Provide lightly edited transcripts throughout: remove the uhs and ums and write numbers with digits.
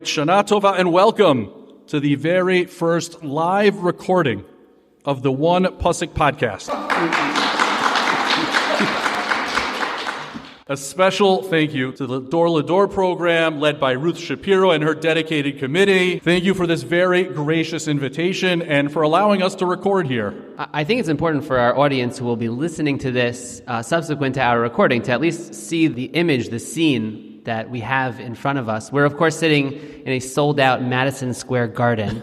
Shana Tova and welcome to the very first live recording of the One Pasuk podcast. A special thank you to the Dor Lador program led by Ruth Shapiro and her dedicated committee. Thank you for this very gracious invitation and for allowing us to record here. I think it's important for our audience who will be listening to this subsequent to our recording to at least see the image, the scene that we have in front of us. We're, of course, sitting in a sold-out Madison Square Garden.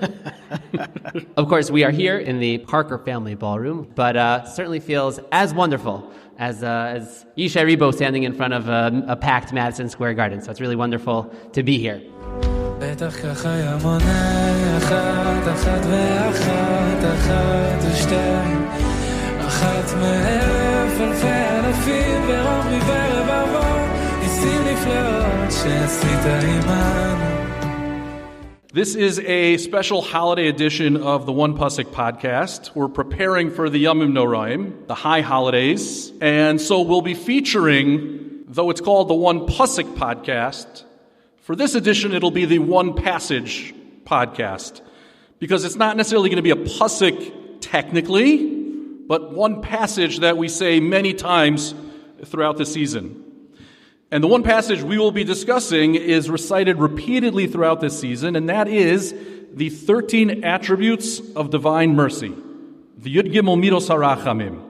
Of course, we are here in the Parker Family Ballroom, but certainly feels as wonderful as Yishai Ribo standing in front of a packed Madison Square Garden. So it's really wonderful to be here. This is a special holiday edition of the One Pasuk podcast. We're preparing for the Noraim, the high holidays, and so we'll be featuring, though it's called the One Pasuk podcast, for this edition it'll be the One Passage podcast, because it's not necessarily going to be a pasuk technically, but one passage that we say many times throughout the season. And the one passage we will be discussing is recited repeatedly throughout this season, and that is the 13 attributes of divine mercy, the Yud Gimel Midos HaRachamim,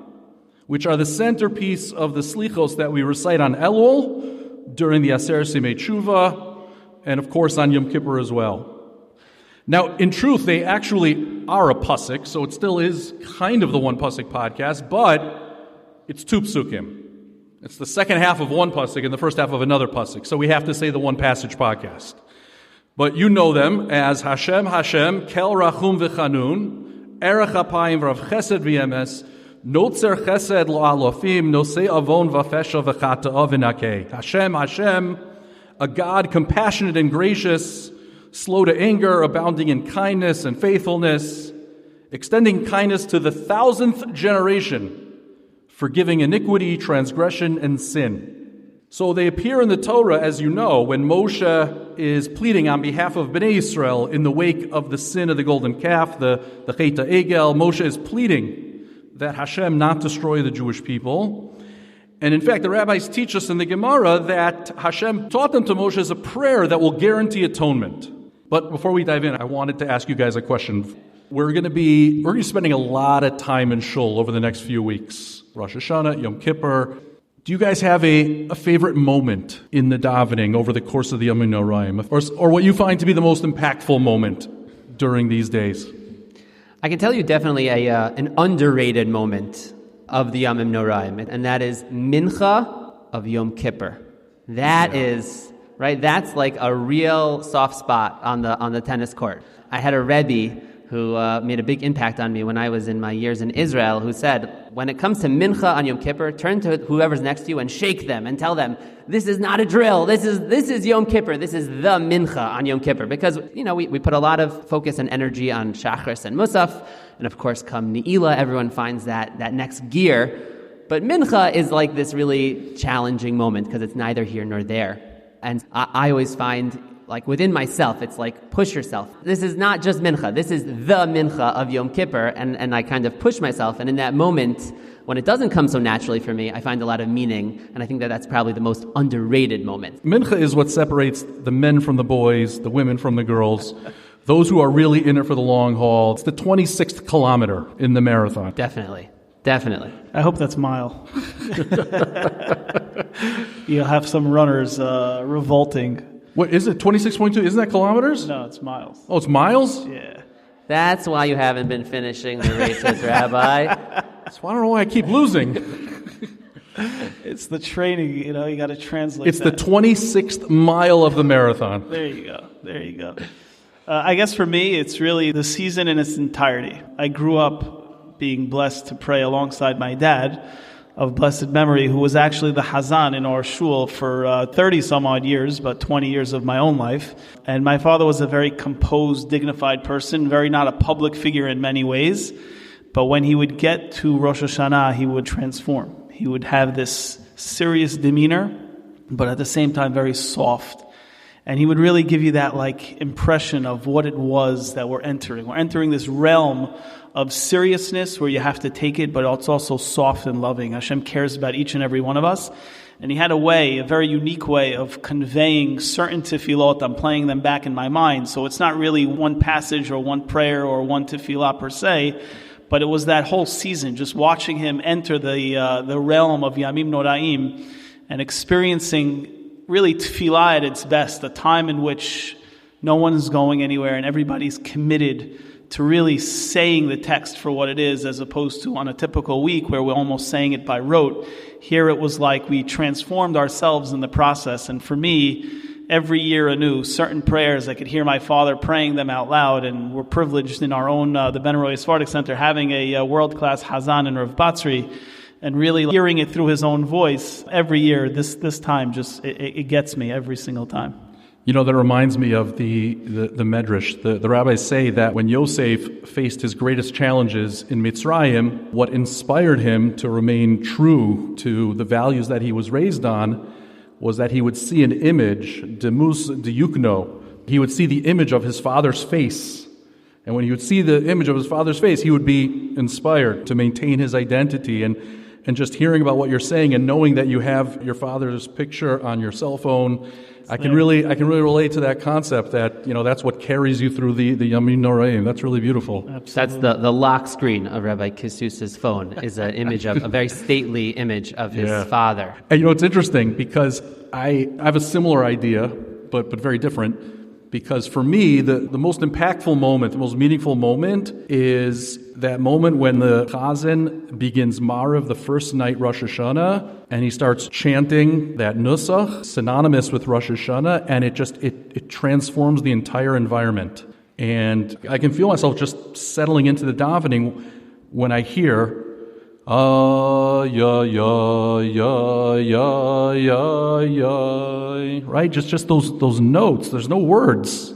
which are the centerpiece of the Selichos that we recite on Elul, during the Aseret Tשובה, and of course on Yom Kippur as well. Now, in truth, they actually are a pasuk, so it still is kind of the One Pasuk podcast, but it's two psukim. It's the second half of one pasuk and the first half of another pasuk. So we have to say the One Passage podcast. But you know them as Hashem, Hashem, Kel Rachum V'Chanun, Erech Apayim V'Rav Chesed V'Yemes, Notzer Chesed Lo'alofim, Nosei Avon V'Fesha V'Chata'ah V'Nakeh. Hashem, Hashem, a God compassionate and gracious, slow to anger, abounding in kindness and faithfulness, extending kindness to the 1000th generation, forgiving iniquity, transgression, and sin. So they appear in the Torah, as you know, when Moshe is pleading on behalf of Bnei Israel in the wake of the sin of the golden calf, the recite Egel. Moshe is pleading that Hashem not destroy the Jewish people. And in fact, the rabbis teach us in the Gemara that Hashem taught them to Moshe as a prayer that will guarantee atonement. But before we dive in, I wanted to ask you guys a question. We're going to be spending a lot of time in Shul over the next few weeks. Rosh Hashanah, Yom Kippur. Do you guys have a favorite moment in the davening over the course of the Yom Noraim? Or what you find to be the most impactful moment during these days? I can tell you definitely an underrated moment of the Yom Noraim, and that is Mincha of Yom Kippur. That is, right, that's like a real soft spot on the tennis court. I had a Rebbe who made a big impact on me when I was in my years in Israel, who said, when it comes to Mincha on Yom Kippur, turn to whoever's next to you and shake them and tell them, this is not a drill, this is Yom Kippur, this is the Mincha on Yom Kippur. Because, we put a lot of focus and energy on Shachris and Musaf, and of course, come Ne'ilah, everyone finds that next gear. But Mincha is like this really challenging moment, because it's neither here nor there. And I always find, like within myself, it's like, push yourself. This is not just Mincha. This is the Mincha of Yom Kippur. And I kind of push myself. And in that moment, when it doesn't come so naturally for me, I find a lot of meaning. And I think that's probably the most underrated moment. Mincha is what separates the men from the boys, the women from the girls, those who are really in it for the long haul. It's the 26th kilometer in the marathon. Definitely. I hope that's mile. You'll have some runners revolting. What is it, 26.2? Isn't that kilometers? No, it's miles. Oh, it's miles? Yeah. That's why you haven't been finishing the races, Rabbi. So I don't know why I keep losing. It's the training, you got to translate It's that. The 26th mile of the marathon. There you go. I guess for me, it's really the season in its entirety. I grew up being blessed to pray alongside my dad, of blessed memory, who was actually the Hazan in our shul for 30-some-odd years, but 20 years of my own life. And my father was a very composed, dignified person, very not a public figure in many ways. But when he would get to Rosh Hashanah, he would transform. He would have this serious demeanor, but at the same time very soft And he would really give you that like impression of what it was that we're entering. We're entering this realm of seriousness where you have to take it, but it's also soft and loving. Hashem cares about each and every one of us. And he had a very unique way of conveying certain tefillot. I'm playing them back in my mind. So it's not really one passage or one prayer or one tefillah per se, but it was that whole season, just watching him enter the realm of Yamim Noraim and experiencing really tefillah at its best, a time in which no one is going anywhere and everybody's committed to really saying the text for what it is, as opposed to on a typical week where we're almost saying it by rote. Here it was like we transformed ourselves in the process. And for me, every year anew, certain prayers, I could hear my father praying them out loud, and we're privileged in our own, the Ben Roy Sephardic Center, having a world-class Hazan and Rav Batzri, and really hearing it through his own voice every year. This time, just it gets me every single time. You know, that reminds me of the Medrash. The rabbis say that when Yosef faced his greatest challenges in Mitzrayim, what inspired him to remain true to the values that he was raised on was that he would see an image, demus deyukno. He would see the image of his father's face. And when he would see the image of his father's face, he would be inspired to maintain his identity. And just hearing about what you're saying and knowing that you have your father's picture on your cell phone, I can really relate to that concept that, that's what carries you through the Yamim Noraim. That's really beautiful. Absolutely. That's the lock screen of Rabbi Kisus's phone is an image of a very stately image of his father. And it's interesting because I have a similar idea, but very different. Because for me, the most impactful moment, the most meaningful moment is that moment when the Chazan begins Marav, the first night Rosh Hashanah, and he starts chanting that Nusach, synonymous with Rosh Hashanah, and it transforms the entire environment. And I can feel myself just settling into the davening when I hear, ya, ya, ya, ya, ya, ya, right? Just those notes. There's no words,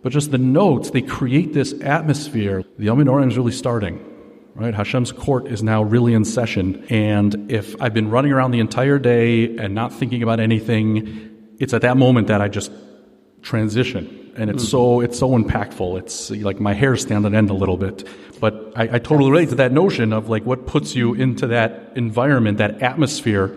but just the notes. They create this atmosphere. The Yom Noraim is really starting, right? Hashem's court is now really in session. And if I've been running around the entire day and not thinking about anything, it's at that moment that I just transition. And it's so impactful. It's like my hair stand on end a little bit. But I totally relate to that notion of like what puts you into that environment, that atmosphere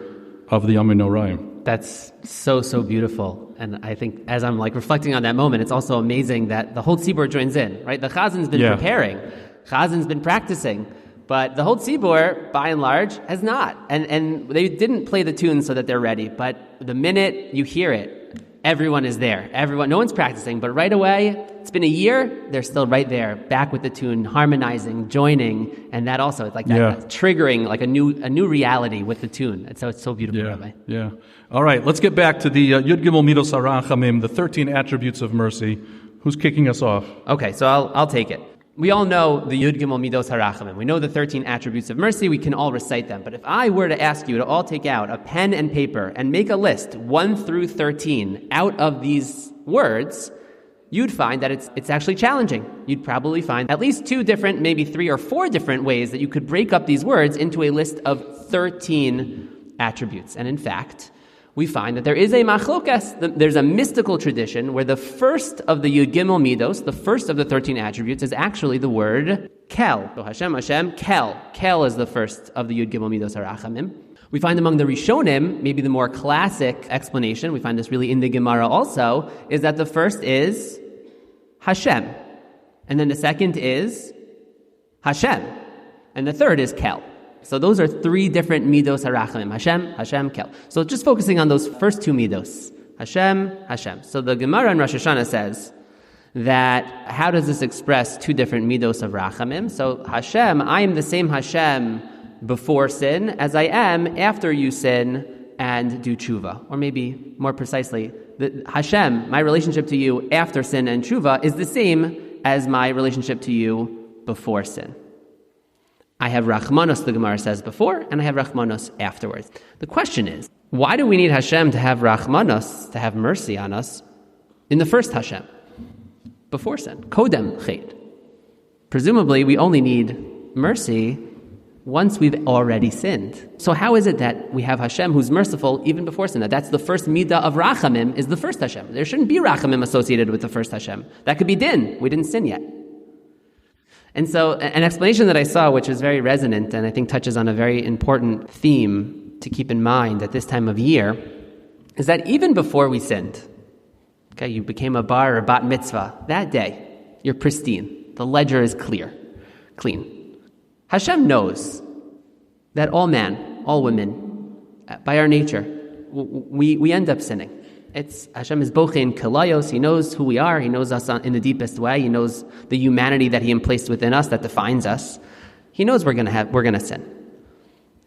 of the Yom Noraim. That's so beautiful. And I think as I'm like reflecting on that moment, it's also amazing that the whole tzibur joins in, right? The Chazan's been preparing. Chazan's been practicing. But the whole tzibur, by and large, has not. And they didn't play the tune so that they're ready. But the minute you hear it, everyone is there. No one's practicing, but right away, it's been a year, they're still right there, back with the tune, harmonizing, joining, and that also, it's like that triggering like a new reality with the tune. And so it's so beautiful, Rabbi. Yeah. All right, let's get back to the Yud Gimel Midos HaRachamim, the 13 attributes of mercy. Who's kicking us off? Okay, so I'll take it. We all know the Yud Gimel Midos HaRachamim. We know the 13 attributes of mercy. We can all recite them. But if I were to ask you to all take out a pen and paper and make a list 1 through 13 out of these words, you'd find that it's actually challenging. You'd probably find at least 2 different, maybe 3 or 4 different ways that you could break up these words into a list of 13 attributes. And in fact, we find that there is a machlokas, there's a mystical tradition where the first of the Yud Gimel Midos, the first of the 13 attributes, is actually the word kel. So Hashem, kel. Kel is the first of the Yud Gimel Midos HaRachamim. We find among the Rishonim, maybe the more classic explanation, we find this really in the Gemara also, is that the first is Hashem. And then the second is Hashem. And the third is kel. So those are 3 different midos harachamim. Hashem, kel. So just focusing on those first 2 midos. Hashem. So the Gemara in Rosh Hashanah says that how does this express 2 different midos of rachamim? So Hashem, I am the same Hashem before sin as I am after you sin and do tshuva. Or maybe more precisely, Hashem, my relationship to you after sin and tshuva is the same as my relationship to you before sin. I have Rachmanos, the Gemara says before, and I have Rachmanos afterwards. The question is, why do we need Hashem to have Rachmanos, to have mercy on us, in the first Hashem, before sin? Kodem chet. Presumably, we only need mercy once we've already sinned. So how is it that we have Hashem who's merciful even before sin? That's the first midah of rachamim, is the first Hashem. There shouldn't be rachamim associated with the first Hashem. That could be din. We didn't sin yet. And so an explanation that I saw, which is very resonant and I think touches on a very important theme to keep in mind at this time of year, is that even before we sinned, okay, you became a bar or bat mitzvah, that day, you're pristine. The ledger is clean. Hashem knows that all men, all women, by our nature, we end up sinning. Hashem is bochein kilayos. He knows who we are. He knows us in the deepest way. He knows the humanity that He emplaced within us that defines us. He knows we're gonna sin.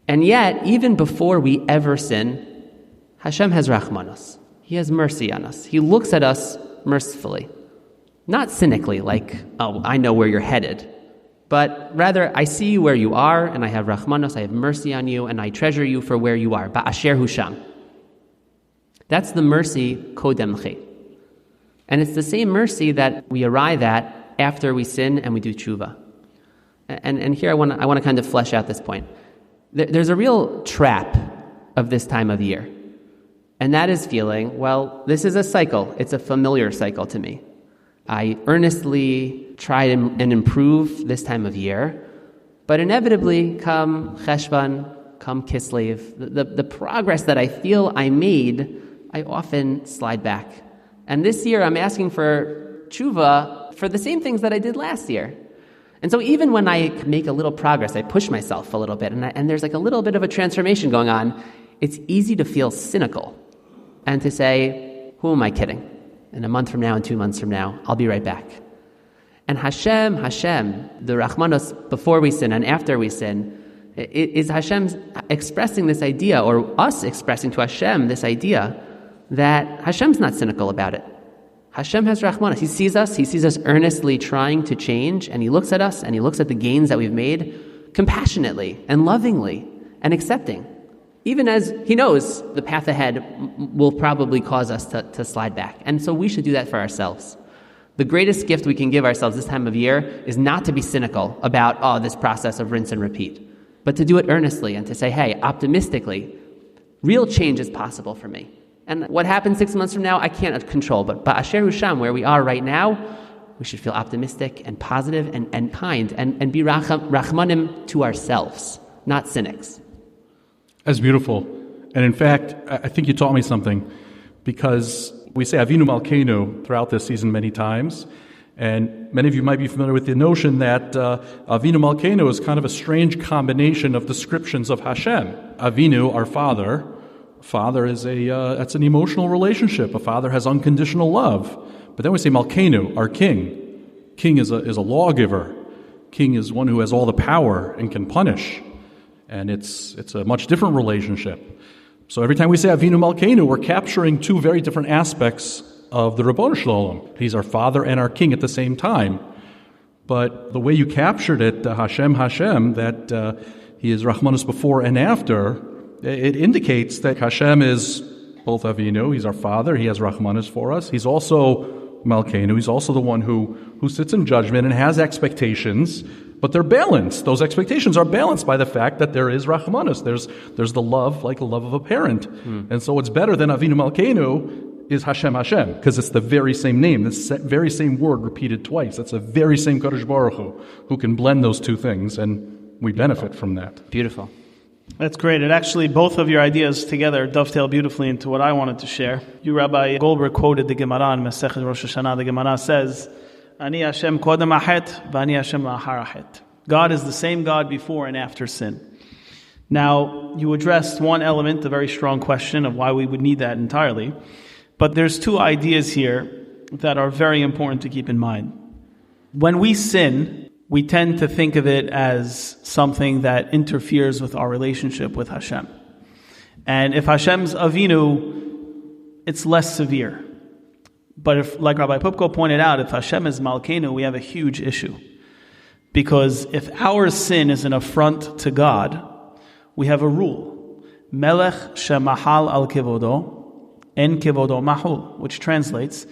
And yet, even before we ever sin, Hashem has rachmanos. He has mercy on us. He looks at us mercifully. Not cynically, like, oh, I know where you're headed. But rather, I see you where you are, and I have rachmanos, I have mercy on you, and I treasure you for where you are. Ba'asher husham. That's the mercy kodem chi. And it's the same mercy that we arrive at after we sin and we do tshuva. And here I want to kind of flesh out this point. There's a real trap of this time of year. And that is feeling, well, this is a cycle. It's a familiar cycle to me. I earnestly try and improve this time of year, but inevitably come Cheshvan, come Kislev, the progress that I feel I made, I often slide back. And this year I'm asking for tshuva for the same things that I did last year. And so even when I make a little progress, I push myself a little bit, and there's like a little bit of a transformation going on, it's easy to feel cynical and to say, who am I kidding? In a month from now and 2 months from now, I'll be right back. And Hashem, the Rachmanos, before we sin and after we sin, is Hashem expressing this idea, or us expressing to Hashem this idea that Hashem's not cynical about it. Hashem has Rachmanos. He sees us earnestly trying to change, and He looks at us, and He looks at the gains that we've made compassionately and lovingly and accepting. Even as He knows the path ahead will probably cause us to slide back. And so we should do that for ourselves. The greatest gift we can give ourselves this time of year is not to be cynical about, this process of rinse and repeat, but to do it earnestly and to say, hey, optimistically, real change is possible for me. And what happens 6 months from now, I can't control. But Ba'asher Husham, where we are right now, we should feel optimistic and positive and kind and be rachmanim to ourselves, not cynics. That's beautiful. And in fact, I think you taught me something, because we say Avinu Malkeinu throughout this season many times, and many of you might be familiar with the notion that Avinu Malkeinu is kind of a strange combination of descriptions of Hashem. Avinu, our father. Father is that's an emotional relationship. A father has unconditional love. But then we say Malkeinu, our king. King is a lawgiver. King is one who has all the power and can punish. And it's a much different relationship. So every time we say Avinu Malkeinu, we're capturing two very different aspects of the Ribono Shel Olam. He's our father and our king at the same time. But the way you captured it, Hashem, that He is Rachmanos before and after, it indicates that Hashem is both Avinu, He's our father, He has Rachmanos for us. He's also Malkeinu, He's also the one who sits in judgment and has expectations, but they're balanced. Those expectations are balanced by the fact that there is Rachmanos. There's the love, like the love of a parent. And so what's better than Avinu Malkeinu is Hashem, because it's the very same name, the very same word repeated twice. That's the very same Kadosh Baruch Hu who can blend those two things, and we benefit from that. Beautiful. That's great. It actually, both of your ideas together dovetail beautifully into what I wanted to share. You, Rabbi Goldberg, quoted the Gemara in Masechet Rosh Hashanah. The Gemara says, Ani Hashem kodem achet, v'ani Hashem la'achar achet. God is the same God before and after sin. Now, you addressed one element, a very strong question of why we would need that entirely. But there's two ideas here that are very important to keep in mind. When we sin, we tend to think of it as something that interferes with our relationship with Hashem. And if Hashem's Avinu, it's less severe. But if, like Rabbi Pupko pointed out, if Hashem is Malkeinu, we have a huge issue. Because if our sin is an affront to God, we have a rule. Melech shemahal al kevodo, en kevodo mahul, which translates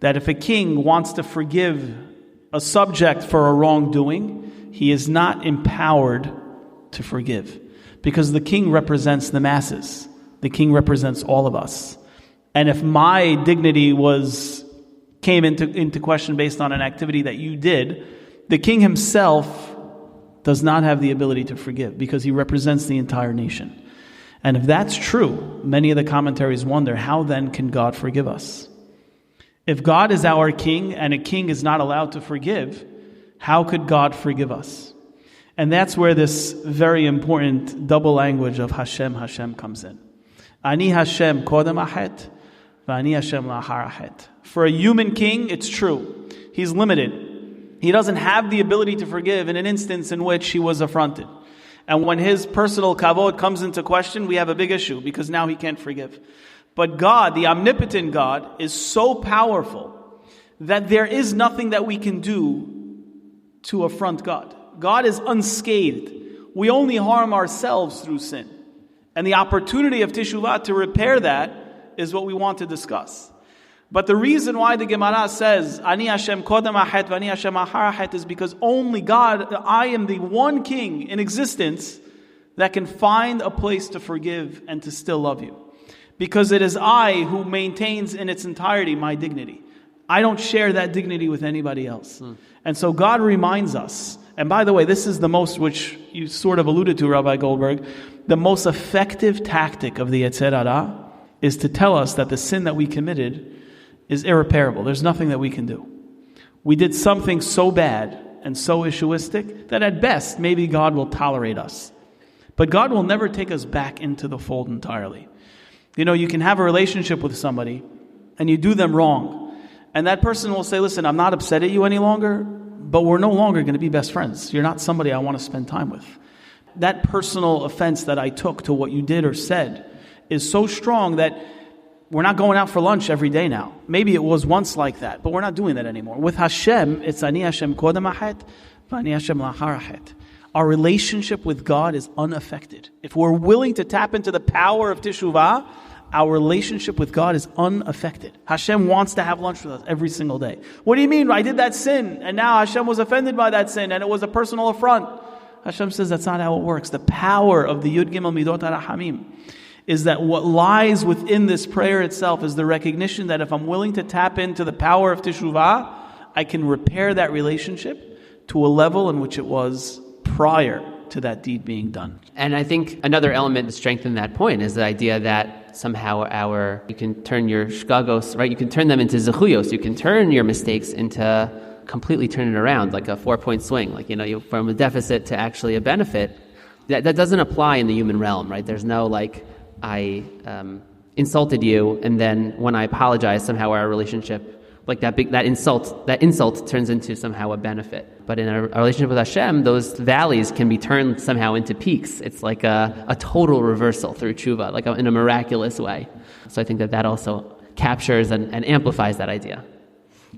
that if a king wants to forgive a subject for a wrongdoing, he is not empowered to forgive. Because the king represents the masses. The king represents all of us. And if my dignity came into question based on an activity that you did, the king himself does not have the ability to forgive because he represents the entire nation. And if that's true, many of the commentaries wonder, how then can God forgive us? If God is our king and a king is not allowed to forgive, how could God forgive us? And that's where this very important double language of Hashem comes in. Ani Hashem kodem ahet, v'ani Hashem lahar ahet. For a human king, it's true. He's limited. He doesn't have the ability to forgive in an instance in which he was affronted. And when his personal kavod comes into question, we have a big issue because now he can't forgive. But God, the omnipotent God, is so powerful that there is nothing that we can do to affront God. God is unscathed. We only harm ourselves through sin. And the opportunity of teshuvah to repair that is what we want to discuss. But the reason why the Gemara says, Ani Hashem kodem ahet v'ani Hashem ahar ahet, is because only God, I am the one king in existence that can find a place to forgive and to still love you. Because it is I who maintains in its entirety my dignity. I don't share that dignity with anybody else. And so God reminds us, and by the way, this is the most, which you sort of alluded to, Rabbi Goldberg, the most effective tactic of the Yetzer Hara is to tell us that the sin that we committed is irreparable. There's nothing that we can do. We did something so bad and so issuistic that at best, maybe God will tolerate us. But God will never take us back into the fold entirely. You know, you can have a relationship with somebody and you do them wrong. And that person will say, listen, I'm not upset at you any longer, but we're no longer going to be best friends. You're not somebody I want to spend time with. That personal offense that I took to what you did or said is so strong that we're not going out for lunch every day now. Maybe it was once like that, but we're not doing that anymore. With Hashem, it's Ani Hashem kodem ahet, v'ani Hashem lahar ahet. Our relationship with God is unaffected. If we're willing to tap into the power of teshuvah, our relationship with God is unaffected. Hashem wants to have lunch with us every single day. What do you mean? I did that sin, and now Hashem was offended by that sin, and it was a personal affront. Hashem says that's not how it works. The power of the Yud Gimel Midot HaRahamim is that what lies within this prayer itself is the recognition that if I'm willing to tap into the power of teshuvah, I can repair that relationship to a level in which it was prior to that deed being done. And I think another element to strengthen that point is the idea that somehow you can turn your shkagos, right? You can turn them into zechuyos. You can turn your mistakes into completely turn it around, like a 4-point swing, like, you from a deficit to actually a benefit. That doesn't apply in the human realm, right? There's no I insulted you, and then when I apologize, somehow our relationship, like that insult turns into somehow a benefit. But in a relationship with Hashem, those valleys can be turned somehow into peaks. It's like a total reversal through tshuva, like in a miraculous way. So I think that also captures and amplifies that idea.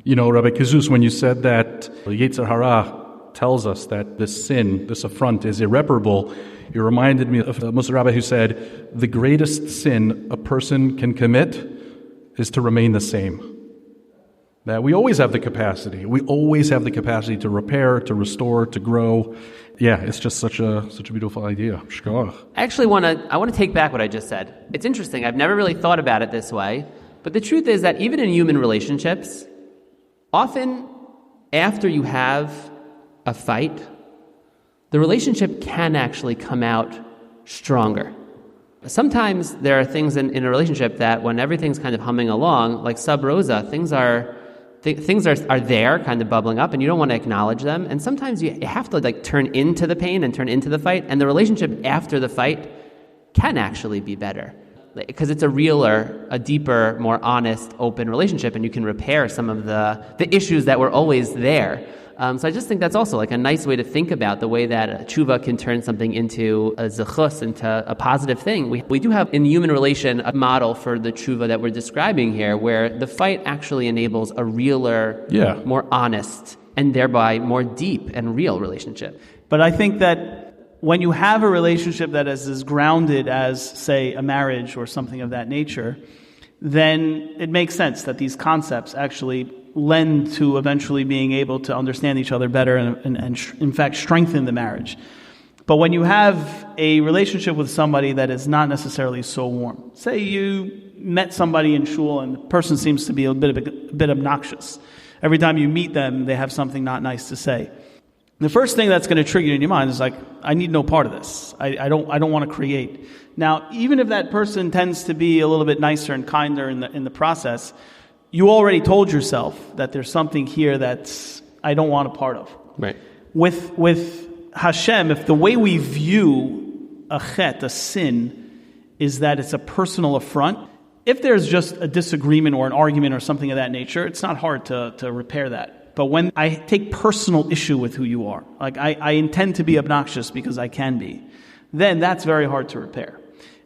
Rabbi Kizus, when you said that Yetzer Hara tells us that this sin, this affront is irreparable, it reminded me of the Musar Rabbi who said, the greatest sin a person can commit is to remain the same. That we always have the capacity. We always have the capacity to repair, to restore, to grow. Yeah, it's just such a beautiful idea. I actually want to take back what I just said. It's interesting. I've never really thought about it this way. But the truth is that even in human relationships, often after you have a fight, the relationship can actually come out stronger. Sometimes there are things in a relationship that when everything's kind of humming along, like sub rosa, things are there, kind of bubbling up, and you don't want to acknowledge them. And sometimes you have to turn into the pain and turn into the fight, and the relationship after the fight can actually be better. Because it's a realer, a deeper, more honest, open relationship, and you can repair some of the issues that were always there. So I just think that's also a nice way to think about the way that tshuva can turn something into a zechus, into a positive thing. We do have in the human relation a model for the tshuva that we're describing here, where the fight actually enables a realer, more honest, and thereby more deep and real relationship. But I think that when you have a relationship that is as grounded as, say, a marriage or something of that nature, then it makes sense that these concepts actually lend to eventually being able to understand each other better and in fact strengthen the marriage. But when you have a relationship with somebody that is not necessarily so warm, say you met somebody in shul and the person seems to be a bit obnoxious. Every time you meet them, they have something not nice to say. The first thing that's going to trigger in your mind is like, I need no part of this. I don't want to create. Now, even if that person tends to be a little bit nicer and kinder in the process, you already told yourself that there's something here that's I don't want a part of. Right. With Hashem, if the way we view a chet, a sin, is that it's a personal affront, if there's just a disagreement or an argument or something of that nature, it's not hard to repair that. But when I take personal issue with who you are, like I intend to be obnoxious because I can be, then that's very hard to repair.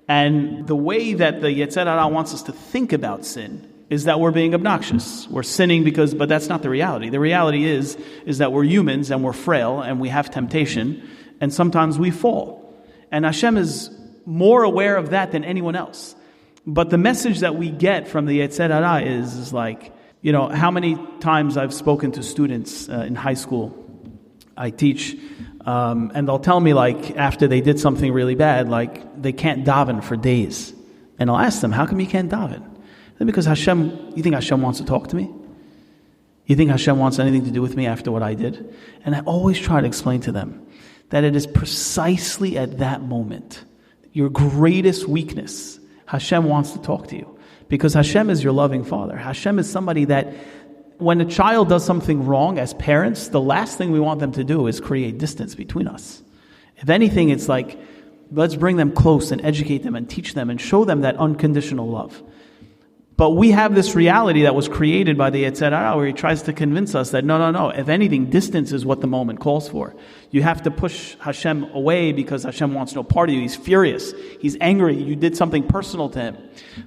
And the way that the Yetzer Hara wants us to think about sin is that we're being obnoxious. We're sinning but that's not the reality. The reality is that we're humans and we're frail and we have temptation and sometimes we fall. And Hashem is more aware of that than anyone else. But the message that we get from the Yetzer Hara is like, how many times I've spoken to students in high school. I teach, and they'll tell me like after they did something really bad, like they can't daven for days. And I'll ask them, how come you can't daven? Because you think Hashem wants to talk to me? You think Hashem wants anything to do with me after what I did? And I always try to explain to them that it is precisely at that moment, your greatest weakness, Hashem wants to talk to you. Because Hashem is your loving Father. Hashem is somebody that when a child does something wrong, as parents, the last thing we want them to do is create distance between us. If anything, it's like, let's bring them close and educate them and teach them and show them that unconditional love. But we have this reality that was created by the Yetzer Hara where he tries to convince us that no. If anything, distance is what the moment calls for. You have to push Hashem away because Hashem wants no part of you. He's furious. He's angry. You did something personal to him.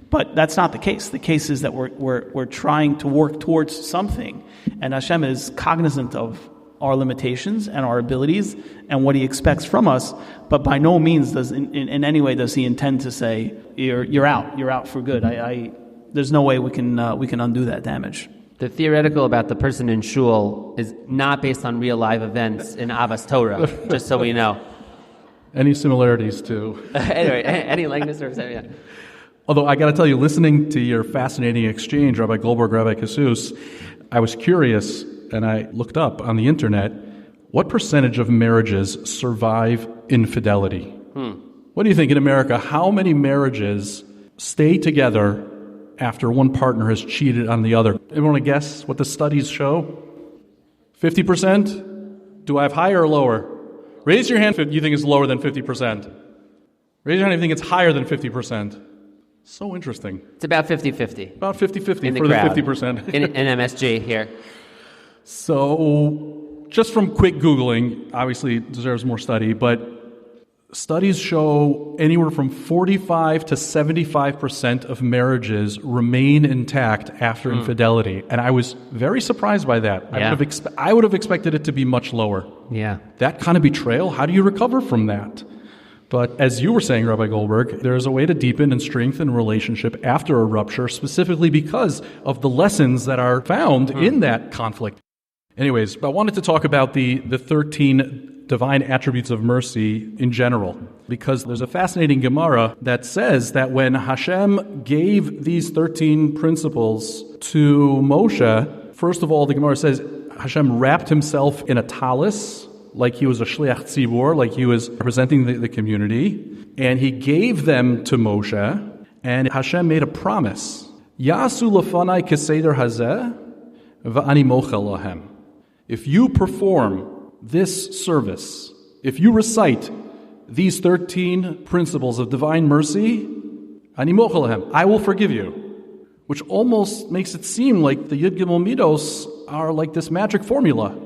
But that's not the case. The case is that we're trying to work towards something. And Hashem is cognizant of our limitations and our abilities and what he expects from us. But by no means does in any way does he intend to say, you're out for good. There's no way we can undo that damage. The theoretical about the person in shul is not based on real live events in Avas Torah, just so we know. Any similarities to... Anyway, any likeness or something, yeah. Although I got to tell you, listening to your fascinating exchange, Rabbi Goldberg, Rabbi Jesus, I was curious, and I looked up on the internet, what percentage of marriages survive infidelity? What do you think in America? How many marriages stay together after one partner has cheated on the other? Anyone want to guess what the studies show? 50%? Do I have higher or lower? Raise your hand if you think it's lower than 50%. Raise your hand if you think it's higher than 50%. So interesting. It's about 50-50. About 50-50 for crowd. The 50%. in MSG here. So just from quick Googling, obviously it deserves more study, but studies show anywhere from 45 to 75% of marriages remain intact after infidelity. And I was very surprised by that. Yeah. I would have expected it to be much lower. Yeah. That kind of betrayal, how do you recover from that? But as you were saying, Rabbi Goldberg, there is a way to deepen and strengthen a relationship after a rupture, specifically because of the lessons that are found in that conflict. Anyways, I wanted to talk about the 13 divine attributes of mercy in general, because there's a fascinating Gemara that says that when Hashem gave these 13 principles to Moshe, first of all, the Gemara says Hashem wrapped himself in a talus, like he was a shliach tzibur, like he was representing the community, and he gave them to Moshe, and Hashem made a promise. Yasu lefanai keseder hazeh va'ani mochel lahem. If you perform this service, if you recite these 13 principles of divine mercy, ani mochel lahem, I will forgive you. Which almost makes it seem like the Yud Gimel Midos are like this magic formula.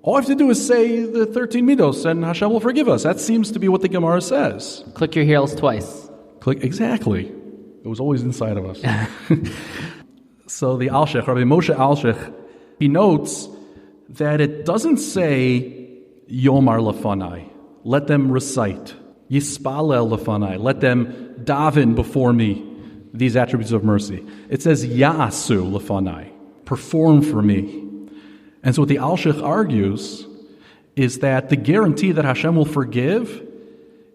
All I have to do is say the 13 Midos and Hashem will forgive us. That seems to be what the Gemara says. Click your heels twice. Click, exactly. It was always inside of us. So the Alshech, Rabbi Moshe Alshech, he notes that it doesn't say Yomar Lefanai, let them recite. Yispalel Lefanai, let them daven before me, these attributes of mercy. It says Ya'asu Lefanai, perform for me. And so what the Alshech argues is that the guarantee that Hashem will forgive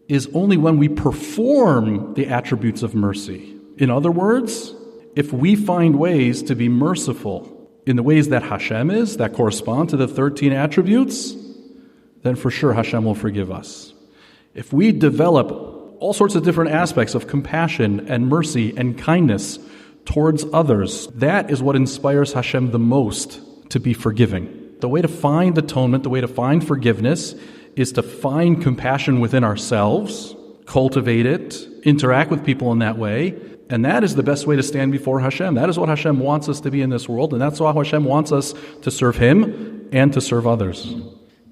is only when we perform the attributes of mercy. In other words, if we find ways to be merciful in the ways that Hashem is, that correspond to the 13 attributes, then for sure Hashem will forgive us. If we develop all sorts of different aspects of compassion and mercy and kindness towards others, that is what inspires Hashem the most to be forgiving. The way to find atonement, the way to find forgiveness, is to find compassion within ourselves, cultivate it, interact with people in that way, and that is the best way to stand before Hashem. That is what Hashem wants us to be in this world, and that's why Hashem wants us to serve Him and to serve others.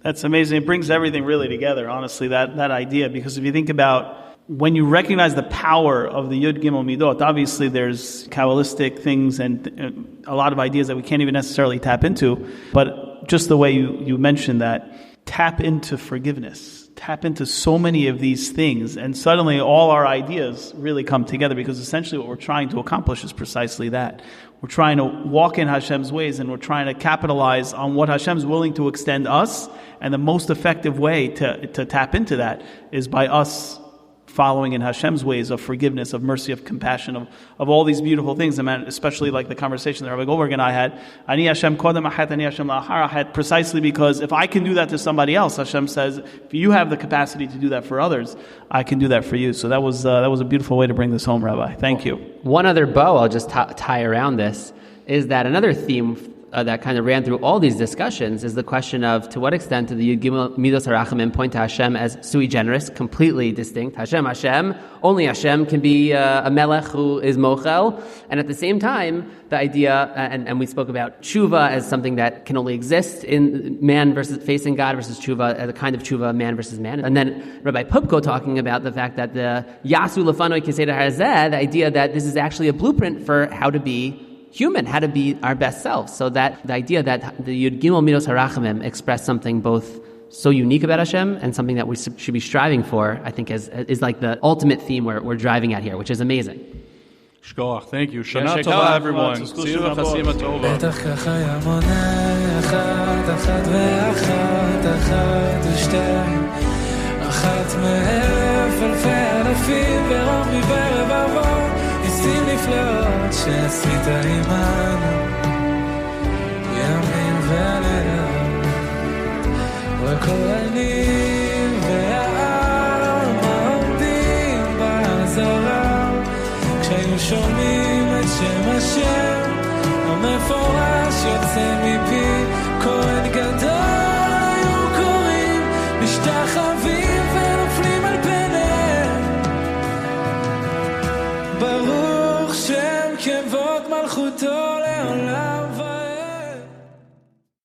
That's amazing. It brings everything really together, honestly, that idea, because if you think about when you recognize the power of the Yud Gimel Midot, obviously there's Kabbalistic things and a lot of ideas that we can't even necessarily tap into, but just the way you mentioned that, tap into forgiveness, tap into so many of these things, and suddenly all our ideas really come together, because essentially what we're trying to accomplish is precisely that. We're trying to walk in Hashem's ways, and we're trying to capitalize on what Hashem's willing to extend us, and the most effective way to tap into that is by us following in Hashem's ways of forgiveness, of mercy, of compassion, of all these beautiful things. And especially like the conversation that Rabbi Goldberg and I had, Ani Hashem kodem achet, Ani Hashem la'achar achet, precisely because if I can do that to somebody else, Hashem says, if you have the capacity to do that for others, I can do that for you. So that was a beautiful way to bring this home, Rabbi. Thank you. One other bow I'll just tie around this is that another theme that kind of ran through all these discussions is the question of to what extent do the Yud Gimel Midos HaRachamim point to Hashem as sui generis, completely distinct. Hashem, only Hashem can be a melech who is mochel, and at the same time, the idea, and we spoke about tshuva as something that can only exist in man versus facing God versus tshuva as a kind of tshuva, man versus man. And then Rabbi Pupko talking about the fact that the Yasu Lefanoi Kiseda Harzeh, the idea that this is actually a blueprint for how to be human, how to be our best selves. So that the idea that the Yud Gimel Midos HaRachamim express something both so unique about Hashem and something that we should be striving for, I think is like the ultimate theme we're driving at here, which is amazing. Shkoach, thank you. Shana Tova, everyone. See you Chasima Tova. ניסים נפלאות שעשית עמנו ימים ולילות וכל הנים והעם העומדים בעזרה כשהיו שומעים את שם השם המפורש יוצא